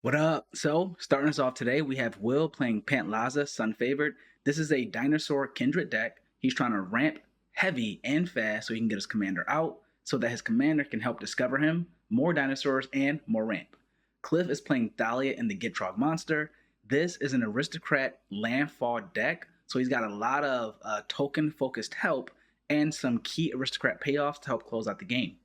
What up? So, starting us off today, we have Will playing Pantlaza, Sun Favored. This is a dinosaur kindred deck. He's trying to ramp heavy and fast so he can get his commander out, so that his commander can help discover him, more dinosaurs, and more ramp. Cliff is playing Thalia in the Gitrog monster. This is an aristocrat landfall deck, so he's got a lot of token focused help and some key aristocrat payoffs to help close out the game.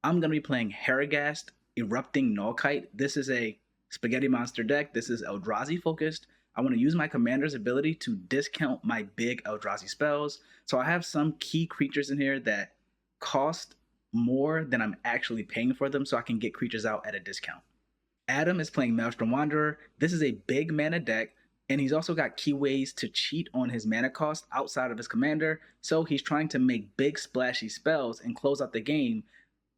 I'm going to be playing Herigast, Erupting Nullkite. This is a spaghetti monster deck. This is Eldrazi focused. I want to use my commander's ability to discount my big Eldrazi spells. So I have some key creatures in here that cost more than I'm actually paying for them, so I can get creatures out at a discount. Adam is playing Maelstrom Wanderer. This is a big mana deck, and he's also got key ways to cheat on his mana cost outside of his commander. So he's trying to make big splashy spells and close out the game,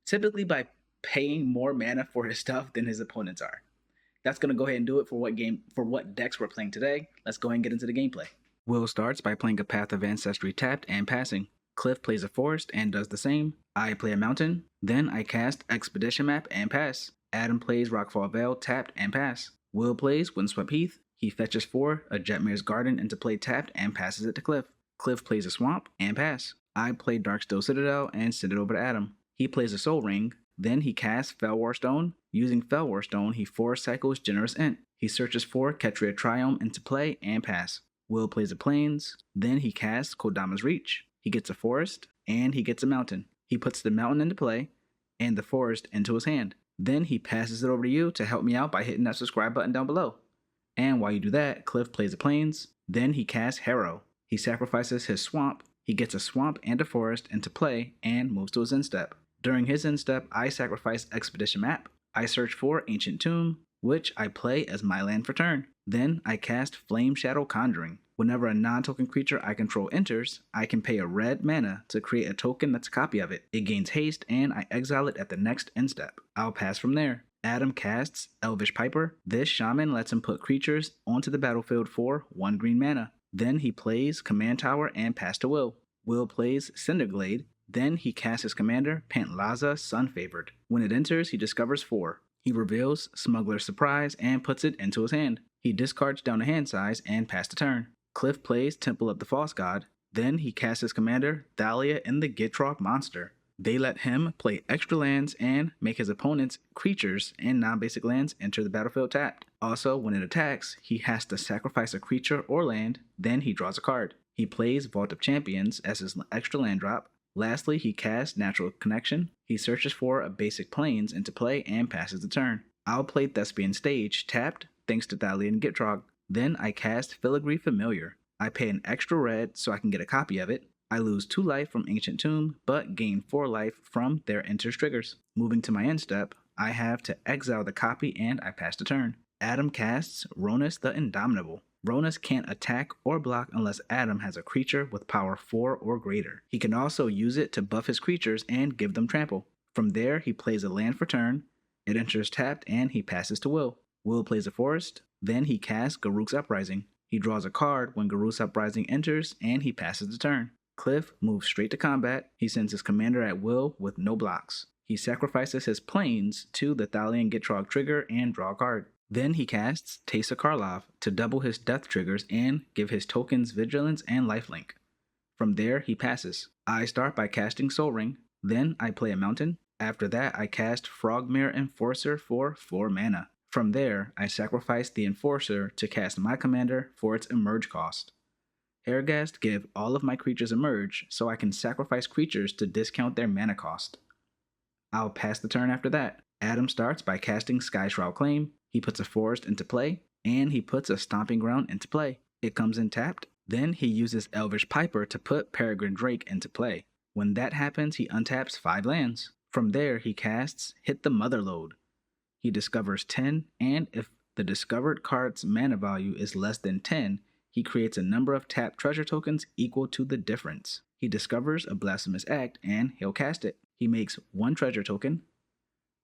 typically by paying more mana for his stuff than his opponents are. That's going to go ahead and do it for what decks we're playing today. Let's go ahead and get into the gameplay. Will starts by playing a Path of Ancestry tapped and passing. Cliff plays a forest and does the same. I play a mountain. Then I cast Expedition Map and pass. Adam plays Rockfall Vale tapped and pass. Will plays Windswept Heath. He fetches 4, a Jetmare's Garden into play tapped and passes it to Cliff. Cliff plays a Swamp and pass. I play Darksteel Citadel and send it over to Adam. He plays a Soul Ring. Then he casts Felwar Stone. Using Felwar Stone, he force cycles Generous Int. He searches for Ketria Triome into play and pass. Will plays a Plains. Then he casts Kodama's Reach. He gets a forest, and he gets a mountain. He puts the mountain into play, and the forest into his hand. Then he passes it over to you to help me out by hitting that subscribe button down below. And while you do that, Cliff plays a Plains. Then he casts Harrow. He sacrifices his Swamp. He gets a Swamp and a forest into play and moves to his end step. During his end step, I sacrifice Expedition Map. I search for Ancient Tomb, which I play as my land for turn. Then I cast Flame Shadow Conjuring. Whenever a non-token creature I control enters, I can pay a red mana to create a token that's a copy of it. It gains haste, and I exile it at the next end step. I'll pass from there. Adam casts Elvish Piper. This shaman lets him put creatures onto the battlefield for 1 green mana. Then he plays Command Tower and pass to Will. Will plays Cinderglade. Then he casts his commander, Pantlaza, Sun Favored. When it enters, he discovers 4. He reveals Smuggler's Surprise and puts it into his hand. He discards down a hand size and pass the turn. Cliff plays Temple of the False God. Then he casts his commander, Thalia, in the Gitrog monster. They let him play extra lands and make his opponent's creatures and non-basic lands enter the battlefield tapped. Also, when it attacks, he has to sacrifice a creature or land, then he draws a card. He plays Vault of Champions as his extra land drop. Lastly, he casts Natural Connection. He searches for a basic Plains into play and passes the turn. I'll play Thespian Stage tapped, thanks to Thalia and Gitrog. Then I cast Filigree Familiar. I pay an extra red so I can get a copy of it. I lose 2 life from Ancient Tomb, but gain 4 life from their enters triggers. Moving to my end step, I have to exile the copy and I pass the turn. Adam casts Ronus the Indomitable. Ronus can't attack or block unless Adam has a creature with power 4 or greater. He can also use it to buff his creatures and give them trample. From there, he plays a land for turn. It enters tapped and he passes to Will. Will plays a forest. Then he casts Garruk's Uprising. He draws a card when Garruk's Uprising enters and he passes the turn. Cliff moves straight to combat. He sends his commander at will with no blocks. He sacrifices his Plains to the Thalian Gitrog trigger and draw a card. Then he casts Teysa Karlov to double his death triggers and give his tokens Vigilance and Lifelink. From there, he passes. I start by casting Soul Ring. Then I play a mountain. After that, I cast Frogmere Enforcer for 4 mana. From there, I sacrifice the Enforcer to cast my commander for its Emerge cost. Herigast give all of my creatures Emerge, so I can sacrifice creatures to discount their mana cost. I'll pass the turn after that. Adam starts by casting Skyshroud Claim. He puts a forest into play, and he puts a Stomping Ground into play. It comes in tapped. Then he uses Elvish Piper to put Peregrine Drake into play. When that happens, he untaps 5 lands. From there, he casts Hit the Motherlode. He discovers 10, and if the discovered card's mana value is less than 10, he creates a number of tapped treasure tokens equal to the difference. He discovers a Blasphemous Act, and he'll cast it. He makes 1 treasure token.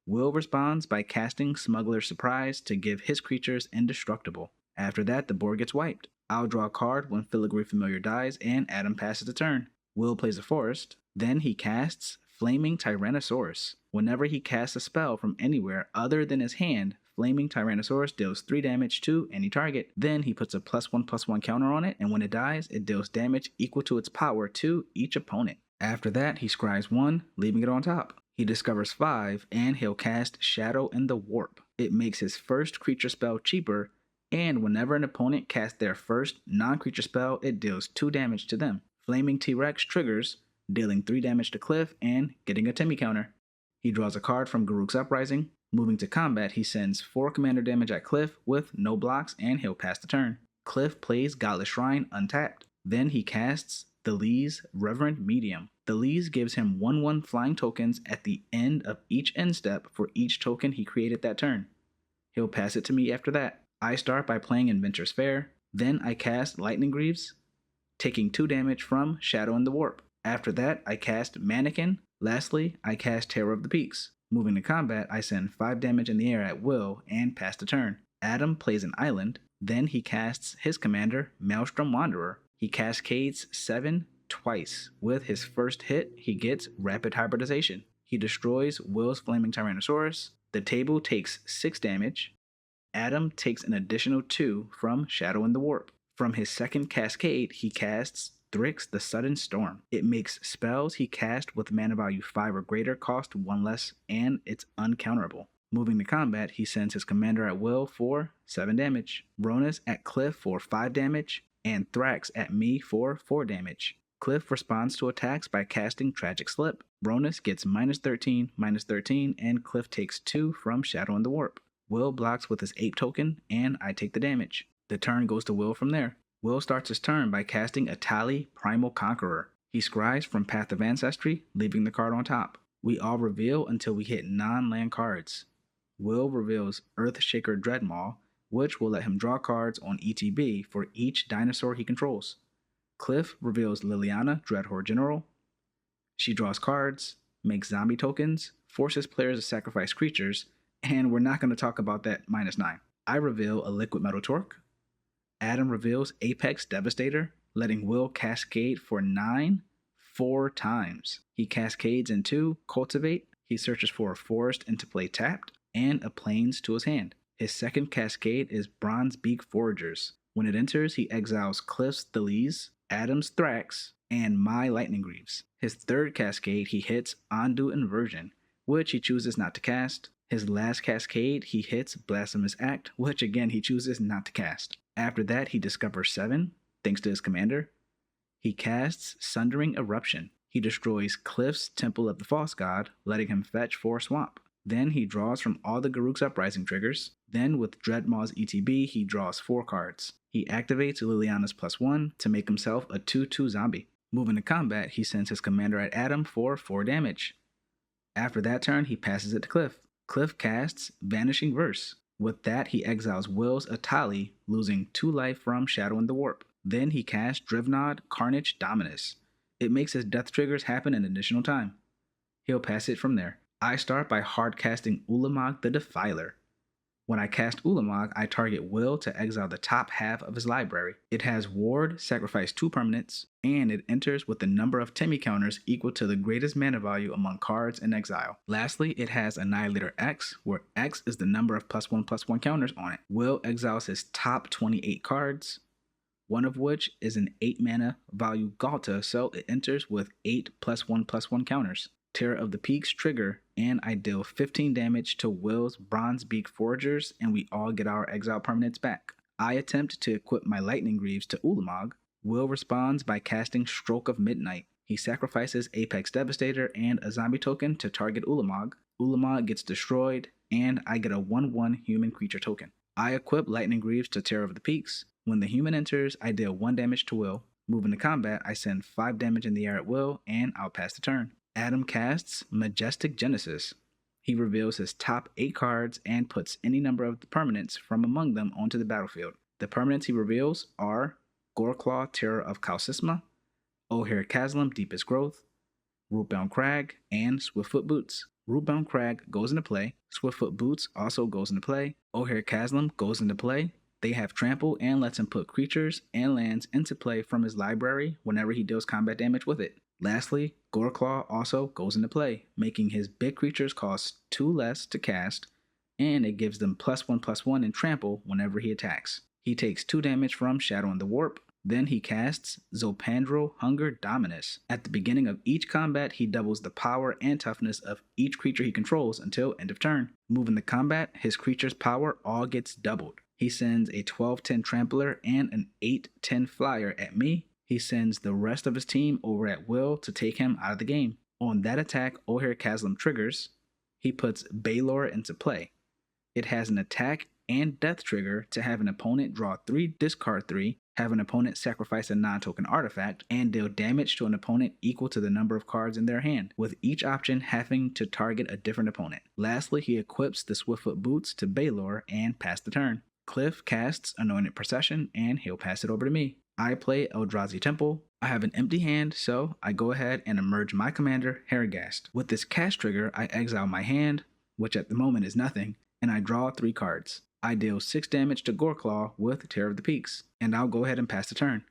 Will responds by casting Smuggler's Surprise to give his creatures indestructible. After that, the board gets wiped. I'll draw a card when Filigree Familiar dies, and Adam passes the turn. Will plays a forest. Then he casts Flaming Tyrannosaurus. Whenever he casts a spell from anywhere other than his hand, Flaming Tyrannosaurus deals 3 damage to any target. Then he puts a +1/+1 counter on it, and when it dies, it deals damage equal to its power to each opponent. After that, he scries 1, leaving it on top. He discovers 5, and he'll cast Shadow in the Warp. It makes his first creature spell cheaper, and whenever an opponent casts their first non-creature spell, it deals 2 damage to them. Flaming T-Rex triggers, dealing 3 damage to Cliff and getting a Timmy counter. He draws a card from Garruk's Uprising. Moving to combat, he sends 4 commander damage at Cliff with no blocks, and he'll pass the turn. Cliff plays Godless Shrine untapped. Then he casts Thalia's Reverend Medium. Thalia's gives him 1/1 flying tokens at the end of each end step for each token he created that turn. He'll pass it to me after that. I start by playing Inventor's Fair. Then I cast Lightning Greaves, taking 2 damage from Shadow in the Warp. After that, I cast Mannequin. Lastly, I cast Terror of the Peaks. Moving to combat, I send 5 damage in the air at will and pass the turn. Adam plays an island. Then he casts his commander, Maelstrom Wanderer. He cascades 7 twice. With his first hit, he gets Rapid Hybridization. He destroys Will's Flaming Tyrannosaurus. The table takes 6 damage. Adam takes an additional 2 from Shadow in the Warp. From his second cascade, he casts Thrix the Sudden Storm. It makes spells he cast with mana value 5 or greater cost 1 less, and it's uncounterable. Moving to combat, he sends his commander at will for 7 damage, Ronus at Cliff for 5 damage, and Thrax at me for 4 damage. Cliff responds to attacks by casting Tragic Slip. Ronus gets -13, and Cliff takes 2 from Shadow in the Warp. Will blocks with his Ape token, and I take the damage. The turn goes to Will from there. Will starts his turn by casting a Thalia Primal Conqueror. He scries from Path of Ancestry, leaving the card on top. We all reveal until we hit non-land cards. Will reveals Earthshaker Dreadmaw, which will let him draw cards on ETB for each dinosaur he controls. Cliff reveals Liliana Dreadhorde General. She draws cards, makes zombie tokens, forces players to sacrifice creatures, and we're not going to talk about that -9. I reveal a Liquid Metal Torque. Adam reveals Apex Devastator, letting Will cascade for 9 4 times. He cascades into Cultivate. He searches for a forest into play tapped, and a plains to his hand. His second cascade is Bronzebeak Foragers. When it enters, he exiles Cliff's Thalia's, Adam's Thrax, and my Lightning Greaves. His third cascade, he hits Ondu Inversion, which he chooses not to cast. His last cascade, he hits Blasphemous Act, which again he chooses not to cast. After that, he discovers 7, thanks to his commander. He casts Sundering Eruption. He destroys Cliff's Temple of the False God, letting him fetch 4 swamp. Then he draws from all the Garruk's Uprising triggers. Then with Dreadmaw's ETB, he draws 4 cards. He activates Liliana's +1 to make himself a 2/2 zombie. Moving to combat, he sends his commander at Adam for 4 damage. After that turn, he passes it to Cliff. Cliff casts Vanishing Verse. With that, he exiles Will's Thalia, losing 2 life from Shadow in the Warp. Then he casts Drivnod Carnage Dominus. It makes his death triggers happen an additional time. He'll pass it from there. I start by hard casting Ulamog the Defiler. When I cast Ulamog, I target Will to exile the top half of his library. It has Ward, sacrifice 2 permanents, and it enters with the number of Timmy counters equal to the greatest mana value among cards in exile. Lastly, it has Annihilator X, where X is the number of +1/+1 counters on it. Will exiles his top 28 cards, one of which is an 8 mana value Galta, so it enters with 8 +1/+1 counters. Terror of the Peaks trigger, and I deal 15 damage to Will's Bronzebeak Foragers, and we all get our exile permanents back. I attempt to equip my Lightning Greaves to Ulamog. Will responds by casting Stroke of Midnight. He sacrifices Apex Devastator and a zombie token to target Ulamog. Ulamog gets destroyed, and I get a 1/1 human creature token. I equip Lightning Greaves to Terror of the Peaks. When the human enters, I deal 1 damage to Will. Moving to combat, I send 5 damage in the air at Will, and I'll pass the turn. Adam casts Majestic Genesis. He reveals his top 8 cards and puts any number of the permanents from among them onto the battlefield. The permanents he reveals are Goreclaw, Terror of Kalsisma, Herigast, Deepest Growth, Rootbound Crag, and Swiftfoot Boots. Rootbound Crag goes into play. Swiftfoot Boots also goes into play. Herigast goes into play. They have trample and lets him put creatures and lands into play from his library whenever he deals combat damage with it. Lastly, Goreclaw also goes into play, making his big creatures cost 2 less to cast, and it gives them +1/+1 in trample whenever he attacks. He takes 2 damage from Shadow in the Warp. Then he casts Zopandrel Hunger Dominus. At the beginning of each combat, he doubles the power and toughness of each creature he controls until end of turn. Moving the combat, his creature's power all gets doubled. He sends a 12/10 Trampler and an 8/10 Flyer at me. He sends the rest of his team over at will to take him out of the game. On that attack, Ohir Chasm triggers. He puts Balor into play. It has an attack and death trigger to have an opponent draw 3, discard 3, have an opponent sacrifice a non-token artifact, and deal damage to an opponent equal to the number of cards in their hand, with each option having to target a different opponent. Lastly, he equips the Swiftfoot Boots to Balor and pass the turn. Cliff casts Anointed Procession, and he'll pass it over to me. I play Eldrazi Temple. I have an empty hand, so I go ahead and emerge my commander, Herigast. With this cast trigger, I exile my hand, which at the moment is nothing, and I draw 3 cards. I deal 6 damage to Goreclaw with Terror of the Peaks, and I'll go ahead and pass the turn.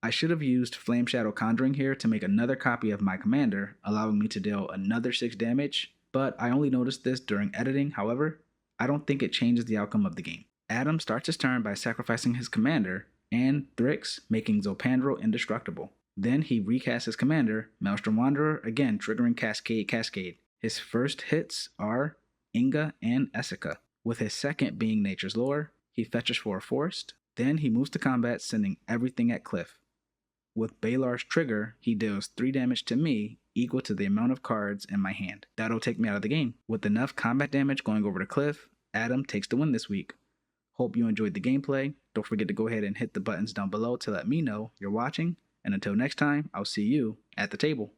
I should have used Flame Shadow Conjuring here to make another copy of my commander, allowing me to deal another 6 damage, but I only noticed this during editing. However, I don't think it changes the outcome of the game. Adam starts his turn by sacrificing his commander, and Thrix, making Zopandrel indestructible. Then he recasts his commander, Maelstrom Wanderer, again triggering Cascade. His first hits are Inga and Essica, with his second being Nature's Lore. He fetches for a forest. Then he moves to combat, sending everything at Cliff. With Balar's trigger, he deals 3 damage to me, equal to the amount of cards in my hand. That'll take me out of the game. With enough combat damage going over to Cliff, Adam takes the win this week. Hope you enjoyed the gameplay. Don't forget to go ahead and hit the buttons down below to let me know you're watching. And until next time, I'll see you at the table.